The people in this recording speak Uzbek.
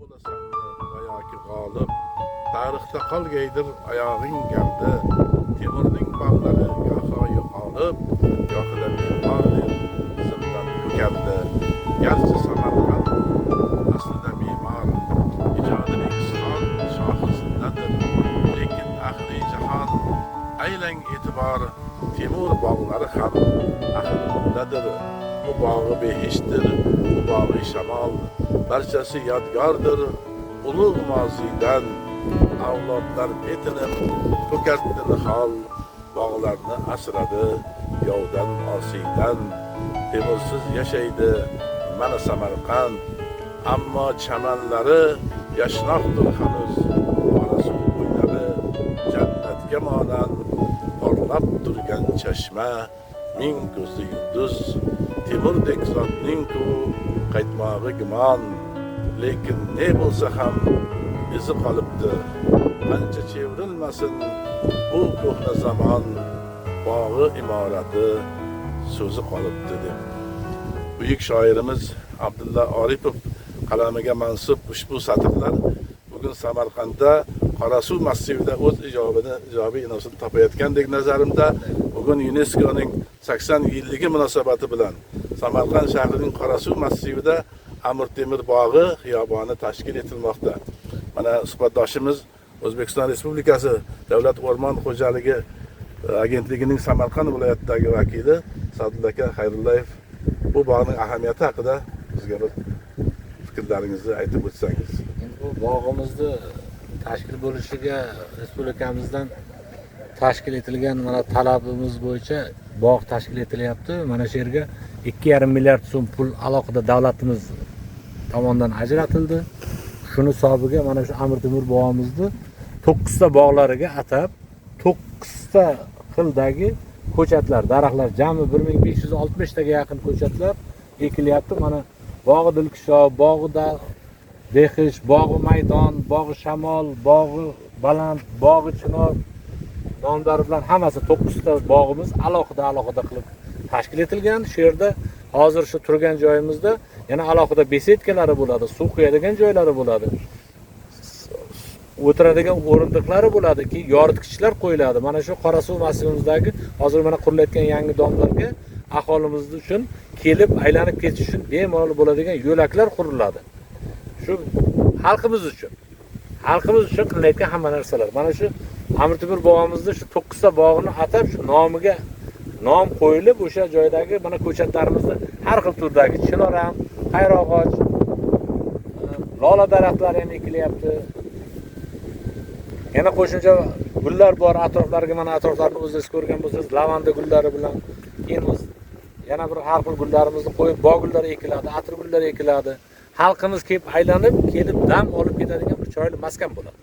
bo'lasanmi yoki g'olib, tarixda qolgaydir oyog'ing galda. Temurning bog'lari goho yo'qolib, gohida bemor deb zimdan ko'kardi. Garchi Samarqand aslida bemor, ijodining isyon shohisindadir, lekin ahli jahon aylang e'tibor, Temur bog'lari ham ahlidadir. Bu bog'i behishtir, bu bog'i shamol, barchasi yodgordir ulug' moziydan. Avlodlar betinib ko'kartdi nihol, bog'larni asradi yovdan osiydan. Temursiz yashaydi mana Samarqand, ammo chamanlari yashnoqdir hanuz. Qorasuv bo'ylari jannatga monand porlab turgan chashma, ming ko'zli yulduz. Temurdek zotning-ku qaytmog'i gumon, lekin ne bo'lsa ham izi qolibdi. Qancha chevrilmasin bu ko'hna zamon, bog'i imorati so'zi qolibdi deb. Buyuk shoirimiz Abdulla Oripov qalamiga mansub ushbu satrlar bugun Samarqandda Qorasuv massivida o'z ijobiy inosini topayotgandek nazarimda, bugun UNESCOning 80 yilligi munosabati bilan Samarqand shahrining Qorasuv massivida Amir Temur bog'i xiyoboni tashkil etilmoqda. Mana suhbatdoshimiz O'zbekiston Respublikasi Davlat o'rmon xo'jaligi agentligining Samarqand viloyatidagi vakili Sadulla aka Xayrullayev bu bog'ning ahamiyati haqida bizga bir fikrlaringizni aytib o'tsangiz. Bu bog'imizni tashkil bo'lishiga respublikamizdan tashkil etilgan mana talabimiz bo'yicha bog' tashkil etilyapti. Mana shu yerga 2,5 milliard so'm pul alohida davlatimiz tomonidan ajratildi. Shuni hisobiga mana shu Amir Temur bog'imizni 9 ta bog'lariga atab 9 ta xildagi ko'chatlar, daraxtlar, jami 1560 taga yaqin ko'chatlar ekilyapti. Mana bog'i Dilkusho, bog'i Behish, bog'i Maydon, bog'i Shamol, bog'i Baland, bog'i Chinor nomlari bilan hammasi 9 ta bog'imiz alohida qilib tashkil etilgan. Shu yerda hozir shu turgan joyimizda yana alohida besetkalari bo'ladi, suv quyadigan joylari bo'ladi. O'tiradigan o'rindiqlari bo'ladiki, yoritgichlar qo'yiladi. Mana shu Qorasuv massivimizdagi hozir mana qurilayotgan yangi domlarga aholimiz uchun kelib aylanib ketish uchun bemalol bo'ladigan yo'laklar quriladi. Shu xalqimiz uchun qilinayotgan hamma narsalar. Mana shu Amir Temur bog'imizda shu 9 ta bog'ni atab shu nomiga nom qo'yilib, o'sha joydagi mana ko'chatlarimizni har xil turdagi chinor ham, qayrog'och, lola daraxtlari ham ekilyapti. Yana qo'shimcha gullar bor atroflariga, mana atroflarni o'zingiz ko'rgan bo'lsangiz, lavanda gullari bilan keyin yana bir har xil gullarimizni qo'yib, bog' gullari ekiladi, atir gullari ekiladi. Xalqimiz kelib aylanib, kelib dam olib ketadigan bir chiroyli maskan bo'ladi.